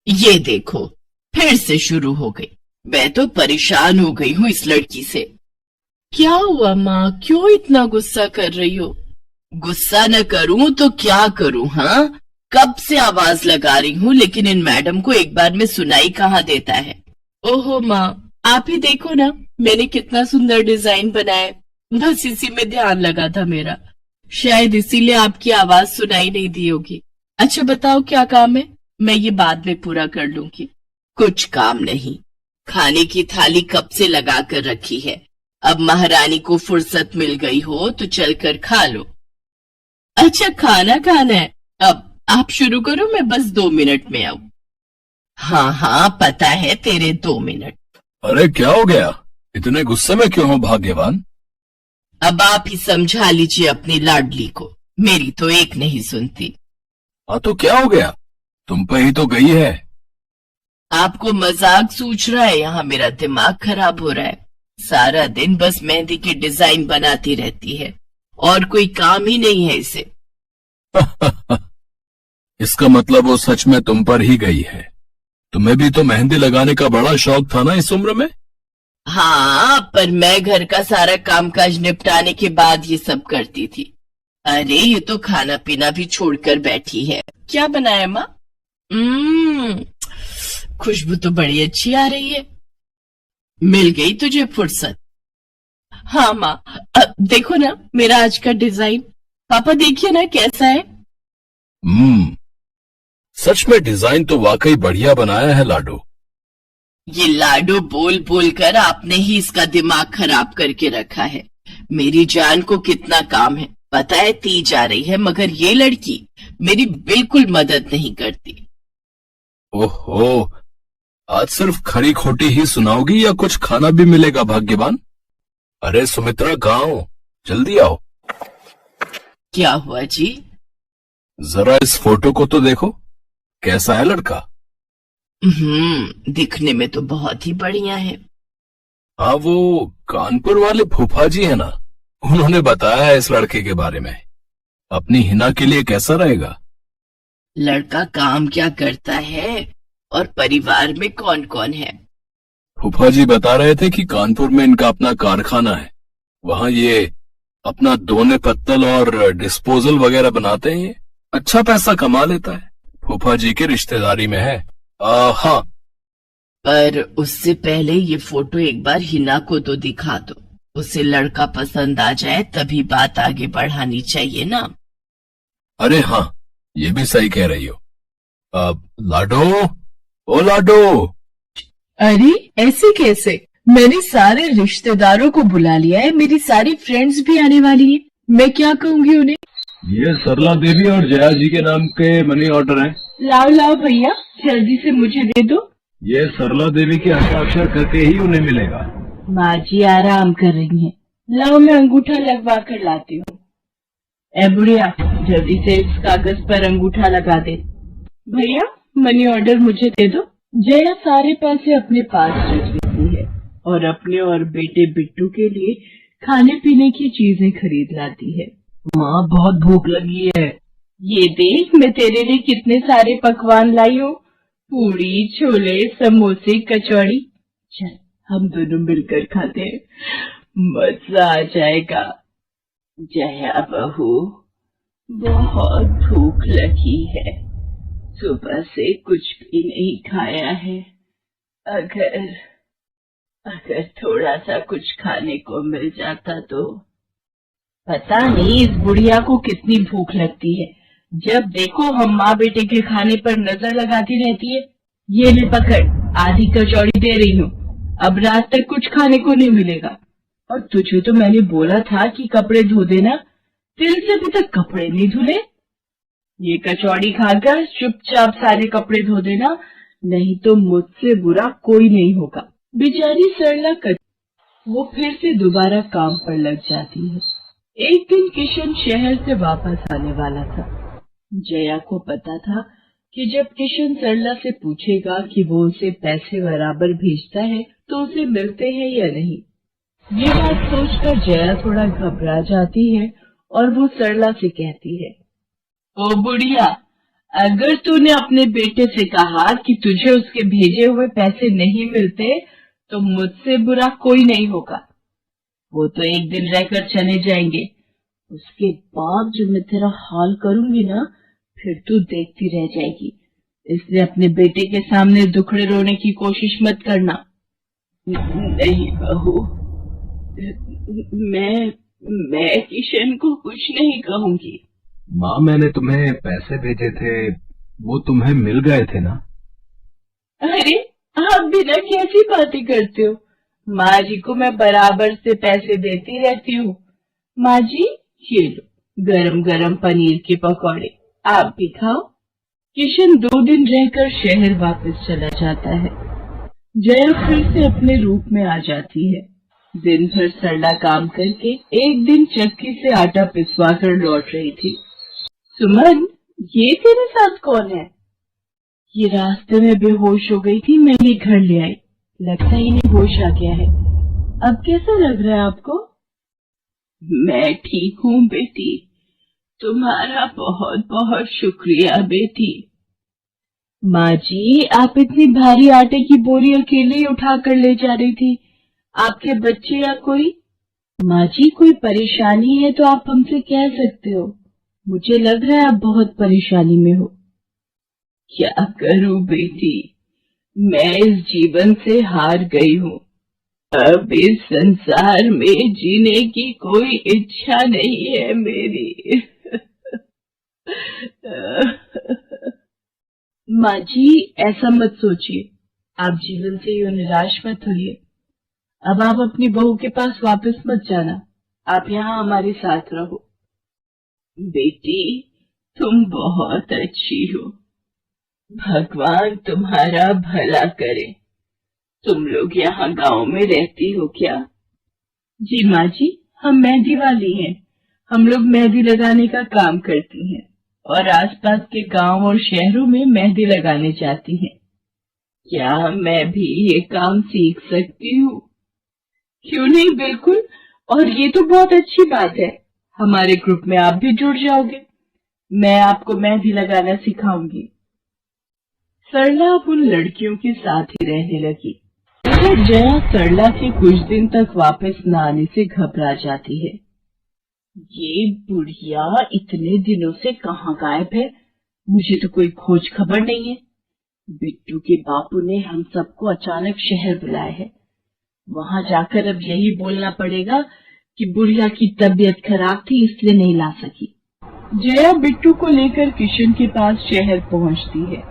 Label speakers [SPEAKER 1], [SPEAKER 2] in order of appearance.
[SPEAKER 1] ये देखो, फिर से शुरू हो गई। मैं तो परेशान हो गई हूँ इस लड़की से। क्या हुआ माँ, क्यों इतना गुस्सा कर रही हो? गुस्सा न करूं तो क्या करूं? हाँ, कब से आवाज लगा रही हूँ लेकिन इन मैडम को एक बार में सुनाई कहाँ देता है। ओहो माँ, आप ही देखो ना, मैंने कितना सुंदर डिजाइन बनाया, बस इसी में ध्यान लगा था मेरा, शायद इसीलिए आपकी आवाज सुनाई नहीं दी होगी। अच्छा बताओ क्या काम है, मैं ये बाद में पूरा कर लूंगी। कुछ काम नहीं, खाने की थाली कब से लगा कर रखी है, अब महारानी को फुर्सत मिल गई हो तो चलकर खा लो। अच्छा खाना खाना है, अब आप शुरू करो, मैं बस 2 मिनट में आऊं। हाँ हाँ पता है तेरे 2 मिनट।
[SPEAKER 2] अरे क्या हो गया, इतने गुस्से में क्यों हो भाग्यवान?
[SPEAKER 1] अब आप ही समझा लीजिए अपनी लाडली को, मेरी तो एक नहीं सुनती।
[SPEAKER 2] हाँ तो क्या हो गया, तुम पे ही तो गई है।
[SPEAKER 1] आपको मजाक सूझ रहा है? यहाँ मेरा दिमाग खराब हो रहा है, सारा दिन बस मेहंदी की डिजाइन बनाती रहती है और कोई काम ही नहीं है इसे।
[SPEAKER 2] इसका मतलब वो सच में तुम पर ही गई है। तुम्हें भी तो मेहंदी लगाने का बड़ा शौक था ना इस उम्र में।
[SPEAKER 1] हाँ, पर मैं घर का सारा कामकाज निपटाने के बाद ये सब करती थी। अरे ये तो खाना पीना भी छोड़कर बैठी है। क्या बनाया माँ? खुशबू तो बड़ी अच्छी आ रही है। मिल गई तुझे फुर्सत। हाँ माँ, देखो ना मेरा आज का डिजाइन, पापा देखिए ना कैसा है।
[SPEAKER 2] सच में डिजाइन तो वाकई बढ़िया बनाया है लाडो।
[SPEAKER 1] ये लाडो बोल बोल कर आपने ही इसका दिमाग खराब करके रखा है। मेरी जान को कितना काम है पता है, ती जा रही है, मगर ये लड़की मेरी बिल्कुल मदद नहीं करती।
[SPEAKER 2] ओहो, आज सिर्फ खरी खोटी ही सुनाओगी या कुछ खाना भी मिलेगा भाग्यवान? अरे सुमित्रा कहाँ हो, जल्दी आओ।
[SPEAKER 1] क्या हुआ जी?
[SPEAKER 2] जरा इस फोटो को तो देखो, कैसा है लड़का?
[SPEAKER 1] दिखने में तो बहुत ही बढ़िया है।
[SPEAKER 2] हाँ वो कानपुर वाले फूफा जी है ना, उन्होंने बताया है इस लड़के के बारे में। अपनी हिना के लिए कैसा रहेगा?
[SPEAKER 1] लड़का काम क्या करता है और परिवार में कौन कौन है?
[SPEAKER 2] फूफा जी बता रहे थे कि कानपुर में इनका अपना कारखाना है, वहाँ ये अपना दोने पत्तल और डिस्पोजल वगैरह बनाते हैं। ये अच्छा पैसा कमा लेता है, फूफा जी के रिश्तेदारी में है। हाँ,
[SPEAKER 1] पर उससे पहले ये फोटो एक बार हिना को तो दिखा दो, उसे लड़का पसंद आ जाए तभी बात आगे बढ़ानी चाहिए ना।
[SPEAKER 2] अरे हाँ, ये भी सही कह रही हो। लाडो, ओ लाडो।
[SPEAKER 1] अरे ऐसे कैसे? मैंने सारे रिश्तेदारों को बुला लिया है, मेरी सारी फ्रेंड्स भी आने वाली है, मैं क्या कहूँगी उन्हें?
[SPEAKER 2] ये सरला देवी और जया जी के नाम के मनी ऑर्डर हैं।
[SPEAKER 1] लाओ लाओ भैया, जल्दी से मुझे दे दो।
[SPEAKER 2] ये सरला देवी के हस्ताक्षर करके ही उन्हें मिलेगा।
[SPEAKER 1] माँ जी आराम कर रही हैं, लाओ मैं अंगूठा लगवा कर लाती हूँ। ए बुढ़िया, जल्दी से इस कागज पर अंगूठा लगा दे। भैया मनी ऑर्डर मुझे दे दो। जया सारे पैसे अपने पास रख लेती है और अपने और बेटे बिट्टू के लिए खाने पीने की चीजें खरीद लाती है। माँ बहुत भूख लगी है। ये देख मैं तेरे लिए कितने सारे पकवान लाई हूँ, पूड़ी छोले समोसे कचौड़ी। चल हम दोनों मिलकर खाते हैं, मजा आ जाएगा। जया बहू, बहुत भूख लगी है, सुबह से कुछ भी नहीं खाया है। अगर थोड़ा सा कुछ खाने को मिल जाता तो। पता नहीं इस बुढ़िया को कितनी भूख लगती है, जब देखो हम माँ बेटे के खाने पर नजर लगाती रहती है। ये ले पकड़, आधी कचौड़ी दे रही हूँ, अब रात तक कुछ खाने को नहीं मिलेगा। और तुझे तो मैंने बोला था कि कपड़े धो देना, तेरे से अभी तक कपड़े नहीं धुले। ये कचौड़ी खाकर चुपचाप सारे कपड़े धो देना, नहीं तो मुझसे बुरा कोई नहीं होगा। बेचारी सरला वो फिर से दोबारा काम पर लग जाती है। एक दिन किशन शहर से वापस आने वाला था। जया को पता था कि जब किशन सरला से पूछेगा कि वो उसे पैसे बराबर भेजता है तो उसे मिलते हैं या नहीं। ये बात सोचकर जया थोड़ा घबरा जाती है और वो सरला से कहती है, ओ बुढ़िया, अगर तूने अपने बेटे से कहा कि तुझे उसके भेजे हुए पैसे नहीं मिलते तो मुझसे बुरा कोई नहीं होगा। वो तो एक दिन रहकर चले जाएंगे, उसके बाद जो मैं तेरा हाल करूंगी ना, फिर तू देखती रह जाएगी। इसलिए अपने बेटे के सामने दुखड़े रोने की कोशिश मत करना। नहीं बहू, मैं किशन को कुछ नहीं कहूंगी।
[SPEAKER 3] माँ, मैंने तुम्हें पैसे भेजे थे, वो तुम्हें मिल गए थे ना?
[SPEAKER 1] अरे आप बिना कैसी बातें करते हो? माँ जी को मैं बराबर से पैसे देती रहती हूँ। माँ जी, ये लो गरम गरम पनीर के पकौड़े, आप भी खाओ। किशन 2 दिन रहकर शहर वापस चला जाता है। जया फिर से अपने रूप में आ जाती है। दिन भर सरला काम करके एक दिन चक्की से आटा पिसवा कर लौट रही थी। सुमन, ये तेरे साथ कौन है? ये रास्ते में बेहोश हो गई थी, मैं ये घर ले आई। लगता है इन्हें होश आ गया है। अब कैसा लग रहा है आपको? मैं ठीक हूँ बेटी, तुम्हारा बहुत बहुत शुक्रिया बेटी। माँ जी, आप इतनी भारी आटे की बोरी अकेले ही उठा कर ले जा रही थी, आपके बच्चे या कोई? माँ जी, कोई परेशानी है तो आप हमसे कह सकते हो। मुझे लग रहा है आप बहुत परेशानी में हो। क्या करूं बेटी, मैं इस जीवन से हार गई हूँ। अब इस संसार में जीने की कोई इच्छा नहीं है मेरी। माँ जी, ऐसा मत सोचिए, आप जीवन से यूं निराश मत होइए। अब आप अपनी बहू के पास वापस मत जाना, आप यहाँ हमारे साथ रहो। बेटी, तुम बहुत अच्छी हो, भगवान तुम्हारा भला करे। तुम लोग यहाँ गांव में रहती हो क्या? जी माँ जी, हम मेहंदी वाली हैं। हम लोग मेहंदी लगाने का काम करती हैं और आसपास के गांव और शहरों में मेहंदी लगाने जाती हैं। क्या मैं भी ये काम सीख सकती हूँ? क्यों नहीं, बिल्कुल। और ये तो बहुत अच्छी बात है, हमारे ग्रुप में आप भी जुड़ जाओगे। मैं आपको मेहंदी लगाना सिखाऊंगी। सरला अब उन लड़कियों के साथ ही रहने लगी। इधर जया सरला के कुछ दिन तक वापस न आने से घबरा जाती है। ये बुढ़िया इतने दिनों से कहाँ गायब है? मुझे तो कोई खोज खबर नहीं है। बिट्टू के बापू ने हम सबको अचानक शहर बुलाया है। वहां जाकर अब यही बोलना पड़ेगा कि बुढ़िया की तबीयत खराब थी, इसलिए नहीं ला सकी। जया बिट्टू को लेकर किशन के पास शहर पहुंचती है।